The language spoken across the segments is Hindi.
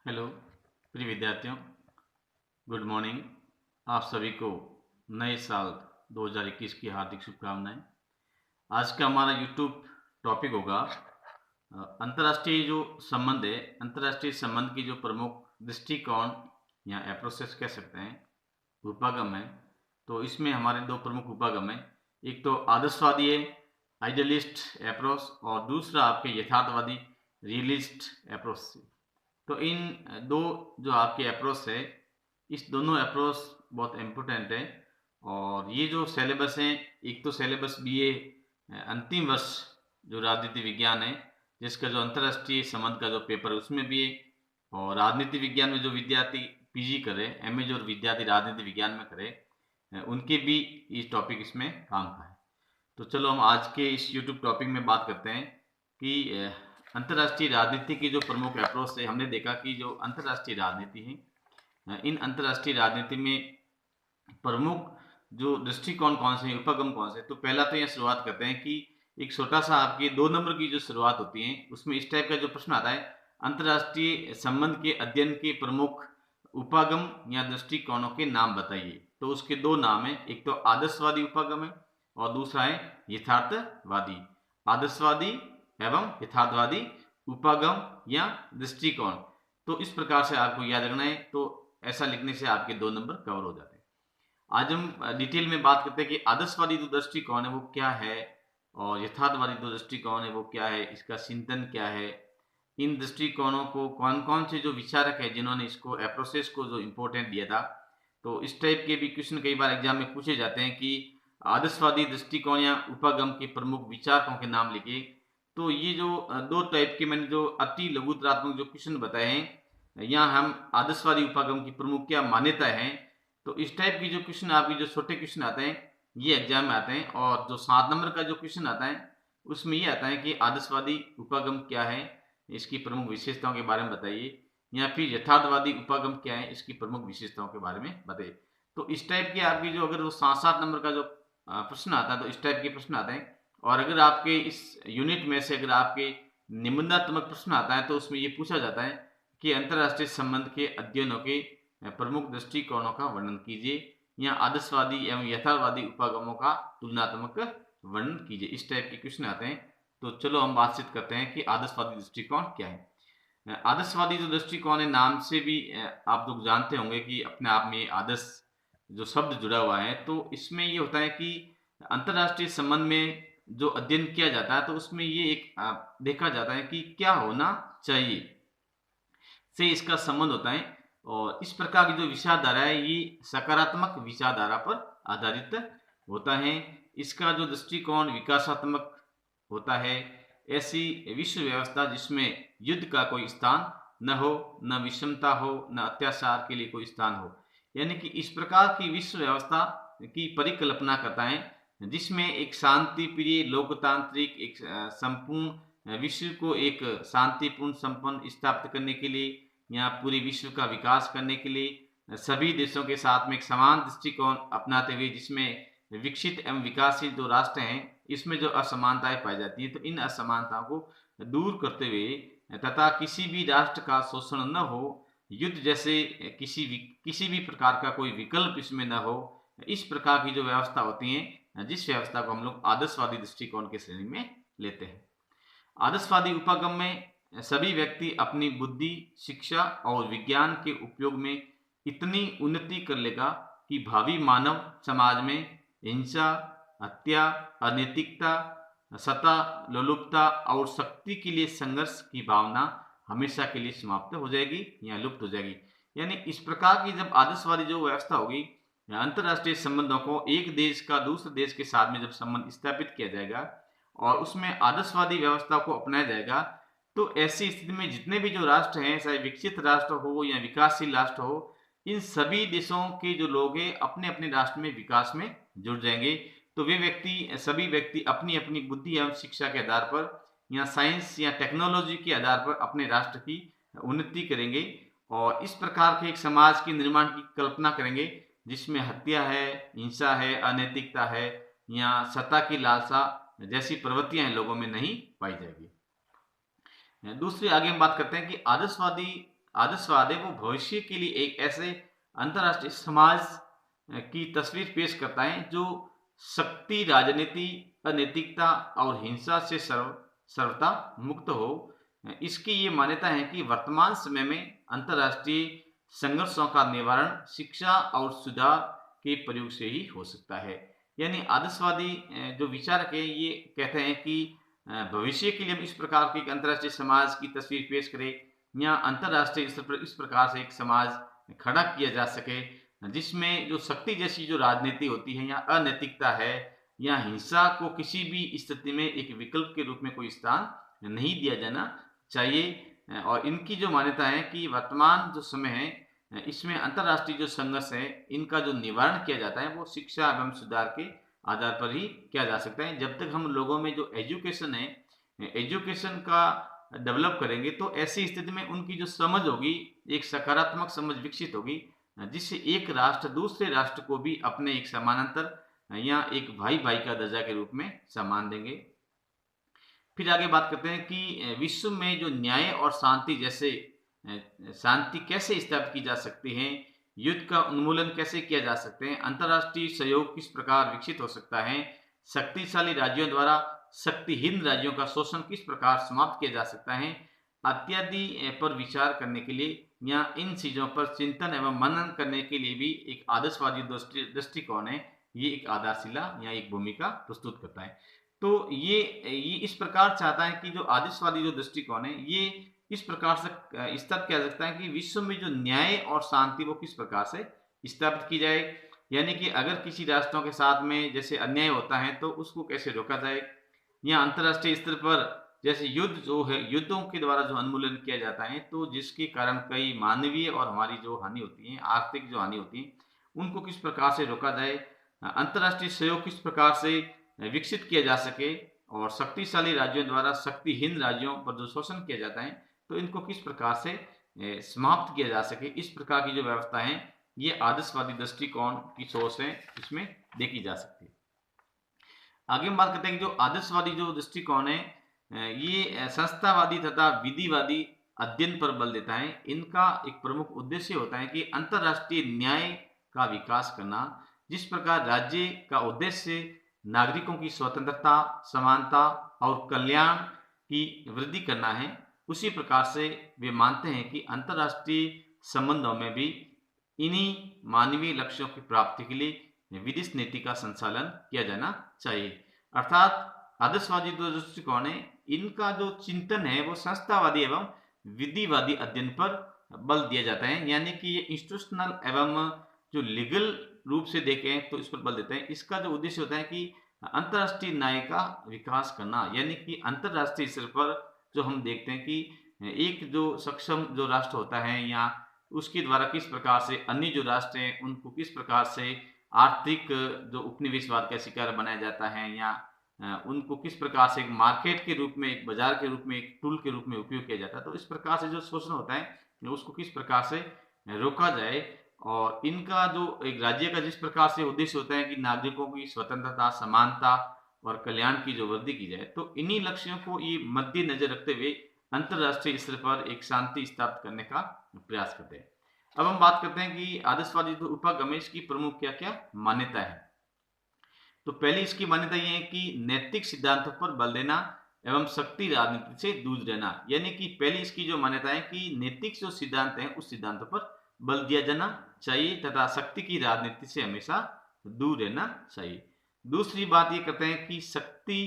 हेलो प्रिय विद्यार्थियों, गुड मॉर्निंग। आप सभी को नए साल 2021 की हार्दिक शुभकामनाएं। आज का हमारा यूट्यूब टॉपिक होगा अंतर्राष्ट्रीय जो संबंध है, अंतर्राष्ट्रीय संबंध की जो प्रमुख दृष्टिकोण या अप्रोचेस कह सकते हैं, उपागम है। तो इसमें हमारे दो प्रमुख उपागम है। एक तो आदर्शवादी है, आइडियलिस्ट अप्रोच, और दूसरा आपके यथार्थवादी रियलिस्ट अप्रोच। तो इन दो जो आपके अप्रोच है, इस दोनों अप्रोच बहुत इम्पोर्टेंट है। और ये जो सिलेबस है, एक तो सिलेबस बीए अंतिम वर्ष जो राजनीति विज्ञान है, जिसका जो अंतर्राष्ट्रीय संबंध का जो पेपर है उसमें भी है। और राजनीति विज्ञान में जो विद्यार्थी पीजी करे, एमए जो विद्यार्थी राजनीति विज्ञान में करे, उनके भी इस टॉपिक इसमें काम का है। तो चलो हम आज के इस यूट्यूब टॉपिक में बात करते हैं कि अंतर्राष्ट्रीय राजनीति की जो प्रमुख अप्रोच है। हमने देखा कि जो अंतर्राष्ट्रीय राजनीति है, इन अंतर्राष्ट्रीय राजनीति में प्रमुख जो दृष्टिकोण कौन से, उपगम कौन से। तो पहला तो यह शुरुआत करते हैं कि एक छोटा सा आपके 2 नंबर की जो शुरुआत होती है, उसमें इस टाइप का जो प्रश्न आता है, अंतर्राष्ट्रीय संबंध के अध्ययन के प्रमुख उपागम या दृष्टिकोणों के नाम बताइए। तो उसके 2 नाम है, एक तो आदर्शवादी उपागम है और दूसरा है यथार्थवादी। आदर्शवादी एवं यथार्थवादी उपागम या दृष्टिकोण। तो इस प्रकार से आपको याद रखना है। तो ऐसा लिखने से आपके 2 नंबर कवर हो जाते हैं। आज हम डिटेल में बात करते हैं कि आदर्शवादी जो दृष्टिकोण है वो क्या है, और यथार्थवादी जो दृष्टिकोण है वो क्या है, इसका चिंतन क्या है, इन दृष्टिकोणों को कौन कौन से जो विचारक है जिन्होंने इसको अप्रोचेस को जो इम्पोर्टेंट दिया था। तो इस टाइप के भी क्वेश्चन कई बार एग्जाम में पूछे जाते हैं कि आदर्शवादी दृष्टिकोण या उपागम के प्रमुख विचारकों के नाम लिखिए। तो ये जो 2 टाइप के मैंने जो अति लघुतरात्मक जो क्वेश्चन बताए हैं, यहाँ हम आदर्शवादी उपागम की प्रमुख क्या मान्यता है। तो इस टाइप की जो क्वेश्चन, आपकी जो छोटे क्वेश्चन आते हैं, ये एग्जाम में आते हैं। और जो 7 नंबर का जो क्वेश्चन आता है, उसमें ये आता है कि आदर्शवादी उपागम क्या है, इसकी प्रमुख विशेषताओं के बारे में बताइए, या फिर यथार्थवादी उपागम क्या है, इसकी प्रमुख विशेषताओं के बारे में बताइए। तो इस टाइप की आपकी जो, अगर वो 7-7 नंबर का जो प्रश्न आता है, तो इस टाइप के प्रश्न आते हैं। और अगर आपके इस यूनिट में से अगर आपके निबंधात्मक प्रश्न आता है, तो उसमें ये पूछा जाता है कि अंतर्राष्ट्रीय संबंध के अध्ययनों के प्रमुख दृष्टिकोणों का वर्णन कीजिए, या आदर्शवादी एवं यथार्थवादी उपागमों का तुलनात्मक वर्णन कीजिए। इस टाइप के क्वेश्चन आते हैं। तो चलो हम बातचीत करते हैं कि आदर्शवादी दृष्टिकोण क्या है। आदर्शवादी जो दृष्टिकोण है, नाम से भी आप लोग जानते होंगे कि अपने आप में आदर्श जो शब्द जुड़ा हुआ है। तो इसमें ये होता है कि अंतर्राष्ट्रीय संबंध में जो अध्ययन किया जाता है, तो उसमें ये एक देखा जाता है कि क्या होना चाहिए से इसका संबंध होता है। और इस प्रकार की जो विचारधारा है, ये सकारात्मक विचारधारा पर आधारित होता है। इसका जो दृष्टिकोण विकासात्मक होता है। ऐसी विश्व व्यवस्था जिसमें युद्ध का कोई स्थान न हो, न विषमता हो, न अत्याचार के लिए कोई स्थान हो। यानी कि इस प्रकार की विश्व व्यवस्था की परिकल्पना करता है, जिसमें एक शांति प्रिय लोकतांत्रिक एक संपूर्ण विश्व को एक शांतिपूर्ण संपन्न स्थापित करने के लिए, या पूरी विश्व का विकास करने के लिए सभी देशों के साथ में एक समान दृष्टिकोण अपनाते हुए, जिसमें विकसित एवं विकासशील जो राष्ट्र हैं, इसमें जो असमानताएं पाई जाती है, तो इन असमानताओं को दूर करते हुए तथा किसी भी राष्ट्र का शोषण न हो, युद्ध जैसे किसी भी प्रकार का कोई विकल्प इसमें न हो, इस प्रकार की जो व्यवस्था होती है, जिस व्यवस्था को हम लोग आदर्शवादी दृष्टिकोण के श्रेणी में लेते हैं। आदर्शवादी उपागम में सभी व्यक्ति अपनी बुद्धि, शिक्षा और विज्ञान के उपयोग में इतनी उन्नति कर लेगा कि भावी मानव समाज में हिंसा, हत्या, अनैतिकता, सत्ता लोलुपता और शक्ति के लिए संघर्ष की भावना हमेशा के लिए समाप्त हो जाएगी या लुप्त हो जाएगी। यानी इस प्रकार की जब आदर्शवादी जो व्यवस्था होगी, अंतरराष्ट्रीय संबंधों को एक देश का दूसरे देश के साथ में जब संबंध स्थापित किया जाएगा और उसमें आदर्शवादी व्यवस्था को अपनाया जाएगा, तो ऐसी स्थिति में जितने भी जो राष्ट्र हैं, चाहे विकसित राष्ट्र हो या विकासशील राष्ट्र हो, इन सभी देशों के जो लोग हैं अपने अपने राष्ट्र में विकास में जुड़ जाएंगे। तो सभी व्यक्ति अपनी अपनी बुद्धि एवं शिक्षा के आधार पर, या साइंस या टेक्नोलॉजी के आधार पर अपने राष्ट्र की उन्नति करेंगे, और इस प्रकार के एक समाज के निर्माण की कल्पना करेंगे जिसमें हत्या है, हिंसा है, अनैतिकता है, या सत्ता की लालसा जैसी प्रवृत्तियां लोगों में नहीं पाई जाएगी। दूसरी आगे हम बात करते हैं कि आदर्शवाद है वो भविष्य के लिए एक ऐसे अंतर्राष्ट्रीय समाज की तस्वीर पेश करता है जो शक्ति, राजनीति, अनैतिकता और हिंसा से सर्वथा मुक्त हो। इसकी ये मान्यता है कि वर्तमान समय में अंतर्राष्ट्रीय संघर्षों का निवारण शिक्षा और सुधार के प्रयोग से ही हो सकता है। यानी आदर्शवादी जो विचारक है ये कहते हैं कि भविष्य के लिए हम इस प्रकार के एक अंतर्राष्ट्रीय समाज की तस्वीर पेश करें या अंतर्राष्ट्रीय स्तर पर इस प्रकार से एक समाज खड़ा किया जा सके जिसमें जो शक्ति जैसी जो राजनीति होती है या अनैतिकता है या हिंसा को किसी भी स्थिति में एक विकल्प के रूप में कोई स्थान नहीं दिया जाना चाहिए। और इनकी जो मान्यता है कि वर्तमान जो समय है इसमें अंतर्राष्ट्रीय जो संघर्ष है इनका जो निवारण किया जाता है वो शिक्षा एवं सुधार के आधार पर ही किया जा सकता है। जब तक हम लोगों में जो एजुकेशन है, एजुकेशन का डेवलप करेंगे तो ऐसी स्थिति में उनकी जो समझ होगी एक सकारात्मक समझ विकसित होगी जिससे एक राष्ट्र दूसरे राष्ट्र को भी अपने एक समानांतर या एक भाई भाई का दर्जा के रूप में सम्मान देंगे। फिर आगे बात करते हैं कि विश्व में जो न्याय और शांति जैसे शांति कैसे स्थापित की जा सकती है, युद्ध का उन्मूलन कैसे किया जा सकते हैं, अंतर्राष्ट्रीय सहयोग किस प्रकार विकसित हो सकता है, शक्तिशाली राज्यों द्वारा शक्तिहीन राज्यों का शोषण किस प्रकार समाप्त किया जा सकता है इत्यादि पर विचार करने के लिए या इन चीजों पर चिंतन एवं मनन करने के लिए भी एक आदर्शवादी दृष्टिकोण है ये एक आधारशिला या एक भूमिका प्रस्तुत करता है। तो ये इस प्रकार चाहता है कि जो आदर्शवादी जो दृष्टिकोण है ये इस प्रकार से स्थापित किया जा सकता है कि विश्व में जो न्याय और शांति वो किस प्रकार से स्थापित की जाए। यानी कि अगर किसी राष्ट्रों के साथ में जैसे अन्याय होता है तो उसको कैसे रोका जाए, या अंतर्राष्ट्रीय स्तर पर जैसे युद्ध जो है युद्धों के द्वारा जो उन्मूलन किया जाता है तो जिसके कारण कई मानवीय और हमारी जो हानि होती है, आर्थिक जो हानि होती है, उनको किस प्रकार से रोका जाए, अंतर्राष्ट्रीय सहयोग किस प्रकार से विकसित किया जा सके और शक्तिशाली राज्यों द्वारा शक्तिहीन राज्यों पर जो शोषण किया जाता है तो इनको किस प्रकार से समाप्त किया जा सके। इस प्रकार की जो व्यवस्था है ये आदर्शवादी दृष्टिकोण की सोच है इसमें देखी जा सकती है। आगे हम बात करते हैं कि जो आदर्शवादी जो दृष्टिकोण है ये संस्थावादी तथा विधिवादी अध्ययन पर बल देता है। इनका एक प्रमुख उद्देश्य होता है कि अंतर्राष्ट्रीय न्याय का विकास करना। जिस प्रकार राज्य का उद्देश्य नागरिकों की स्वतंत्रता, समानता और कल्याण की वृद्धि करना है, उसी प्रकार से वे मानते हैं कि अंतर्राष्ट्रीय संबंधों में भी इन्हीं मानवीय लक्ष्यों की प्राप्ति के लिए विदेश नीति का संचालन किया जाना चाहिए। अर्थात आदर्शवादी जो दृष्टिकोण है इनका जो चिंतन है वो संस्थावादी एवं विधिवादी अध्ययन पर बल दिया जाता है। यानी कि ये इंस्टीट्यूशनल एवं जो लीगल रूप से देखें तो इस पर बल देते हैं। इसका जो उद्देश्य होता है कि अंतर्राष्ट्रीय न्याय का विकास करना, यानी कि अंतर्राष्ट्रीय स्तर पर जो हम देखते हैं कि एक जो सक्षम जो राष्ट्र होता है या उसके द्वारा किस प्रकार से अन्य जो राष्ट्र हैं उनको किस प्रकार से आर्थिक जो उपनिवेशवाद का शिकार बनाया जाता है या उनको किस प्रकार से एक मार्केट के रूप में, एक बाजार के रूप में, एक टूल के रूप में उपयोग किया जाता है। तो इस प्रकार से जो शोषण होता है उसको किस प्रकार से रोका जाए और इनका जो एक राज्य का जिस प्रकार से उद्देश्य होता है कि नागरिकों की स्वतंत्रता, समानता और कल्याण की जो वृद्धि की जाए, तो इन्हीं लक्ष्यों को ये मद्देनजर रखते हुए अंतर्राष्ट्रीय स्तर पर एक शांति स्थापित करने का प्रयास करते हैं। अब हम बात करते हैं कि आदर्शवादी जो उपगम है इसकी प्रमुख क्या क्या मान्यता है। तो पहली इसकी मान्यता यह है कि नैतिक सिद्धांतों पर बल देना एवं शक्ति राजनीति से दूर रहना। यानी कि पहली इसकी जो मान्यता है कि नैतिक जो सिद्धांत है उस सिद्धांतों पर बल दिया जाना चाहिए तथा शक्ति की राजनीति से हमेशा दूर रहना चाहिए। दूसरी बात ये कहते हैं कि शक्ति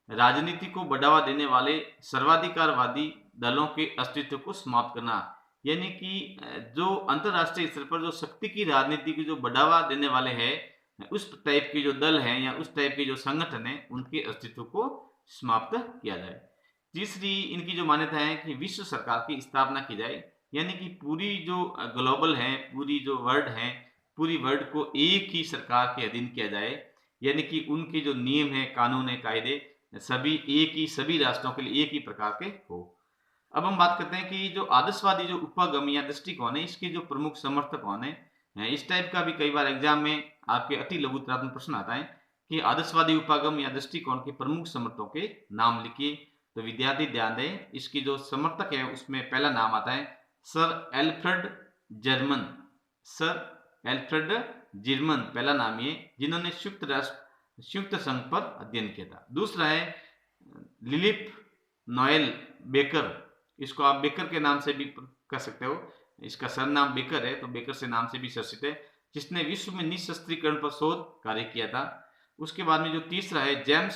राजनीति को बढ़ावा देने वाले सर्वाधिकारवादी दलों के अस्तित्व को समाप्त करना। यानी कि जो अंतर्राष्ट्रीय स्तर पर जो शक्ति की राजनीति की जो बढ़ावा देने वाले हैं उस टाइप के जो दल हैं या उस टाइप के जो संगठन हैं उनके अस्तित्व को समाप्त किया जाए। तीसरी इनकी जो मान्यता है कि विश्व सरकार की स्थापना की जाए। यानी कि पूरी जो ग्लोबल है, पूरी जो वर्ल्ड है, पूरी वर्ल्ड को एक ही सरकार के अधीन किया जाए। यानी कि उनके जो नियम है, कानून है, कायदे सभी एक ही, सभी राष्ट्रों के लिए एक ही प्रकार के हो। अब हम बात करते हैं कि जो आदर्शवादी जो उपगम या दृष्टिकोण है इसके जो प्रमुख समर्थक कौन है। इस टाइप का भी कई बार एग्जाम में आपके अति लघुत्रात्मक प्रश्न आता है कि आदर्शवादी उपगम या दृष्टिकोण के प्रमुख समर्थकों के नाम लिखिए। तो विद्यार्थी ध्यान दें, इसकी जो समर्थक है उसमें पहला नाम आता है sir Alfred German, sir Alfred German पहला नाम ये, जिन्होंने संयुक्त संघ पर अध्ययन किया था। दूसरा है लिलिप नोएल बेकर, इसको आप बेकर के नाम से भी कर सकते हो, इसका सरनाम बेकर है तो बेकर से नाम से भी चर्चित है, जिसने विश्व में निशस्त्रीकरण पर शोध कार्य किया था। उसके बाद में जो तीसरा है जेम्स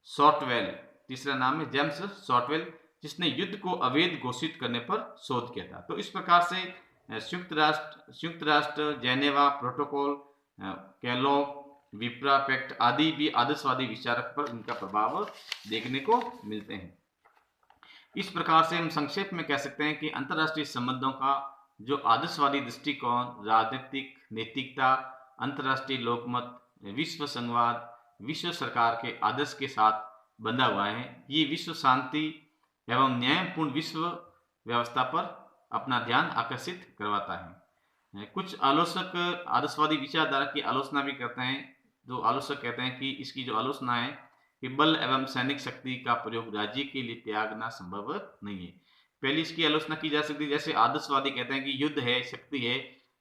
शॉर्टवेल, तीसरा नाम है जेम्स शॉर्टवेल, जिसने युद्ध को अवैध घोषित करने पर शोध किया था। तो इस प्रकार से संयुक्त राष्ट्र, जेनेवा प्रोटोकॉल, कैलोग, विप्रा पैक्ट आदि भी आदर्शवादी विचारक पर इनका प्रभाव देखने को मिलते हैं। इस प्रकार से हम संक्षेप में कह सकते हैं कि अंतर्राष्ट्रीय संबंधों का जो आदर्शवादी दृष्टिकोण, राजनीतिक नैतिकता, अंतर्राष्ट्रीय लोकमत, विश्व संवाद, विश्व सरकार के आदर्श के साथ बंधा हुआ है। ये विश्व शांति एवं न्यायपूर्ण विश्व व्यवस्था पर अपना ध्यान आकर्षित करवाता है। कुछ आलोचक आदर्शवादी विचारधारा की आलोचना भी करते हैं, जो आलोचक कहते हैं कि इसकी जो आलोचना है कि बल एवं सैनिक शक्ति का प्रयोग राज्य के लिए त्यागना संभव नहीं है। पहली इसकी आलोचना की जा सकती है, जैसे आदर्शवादी कहते हैं कि युद्ध है, शक्ति है,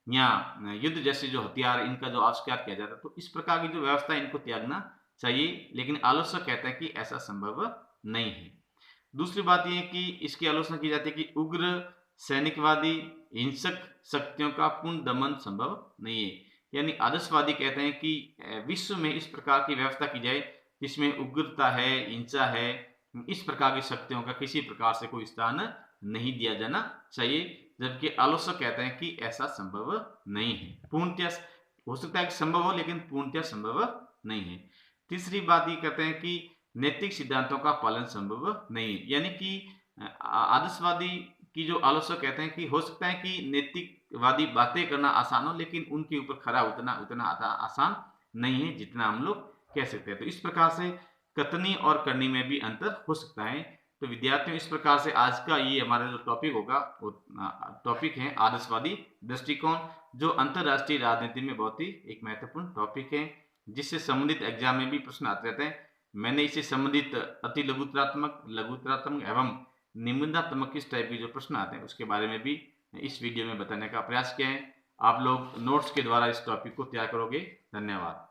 या युद्ध जैसे जो हथियार इनका जो आविष्कार किया जाता है, तो इस प्रकार की जो व्यवस्था है इनको त्यागना चाहिए, लेकिन आलोचक कहते हैं कि ऐसा संभव नहीं है। दूसरी बात यह कि इसकी आलोचना की जाती है कि उग्र सैनिकवादी हिंसक शक्तियों का पूर्ण दमन संभव नहीं है। यानी आदर्शवादी कहते हैं कि विश्व में इस प्रकार की व्यवस्था की जाए जिसमें उग्रता है, हिंसा है, इस प्रकार की शक्तियों का किसी प्रकार से कोई स्थान नहीं दिया जाना चाहिए, जबकि आलोचक कहते हैं कि ऐसा संभव नहीं है। पूर्णतः हो सकता है कि संभव हो, लेकिन पूर्णतः संभव नहीं है। तीसरी बात ये कहते हैं कि नैतिक सिद्धांतों का पालन संभव नहीं है। यानी कि आदर्शवादी की जो आलोचक कहते हैं कि हो सकता है कि नैतिकवादी बातें करना आसान हो, लेकिन उनके ऊपर खरा उतना आसान नहीं है जितना हम लोग कह सकते हैं। तो इस प्रकार से कथनी और करनी में भी अंतर हो सकता है। तो विद्यार्थियों, इस प्रकार से आज का ये हमारा जो टॉपिक होगा वो टॉपिक है आदर्शवादी दृष्टिकोण, जो अंतरराष्ट्रीय राजनीति में बहुत ही एक महत्वपूर्ण टॉपिक है, जिससे संबंधित एग्जाम में भी प्रश्न आते रहते हैं। मैंने इसे संबंधित अति लघुतरात्मक एवं निबंधात्मक किस टाइप के जो प्रश्न आते हैं उसके बारे में भी इस वीडियो में बताने का प्रयास किया है। आप लोग नोट्स के द्वारा इस टॉपिक को तैयार करोगे। धन्यवाद।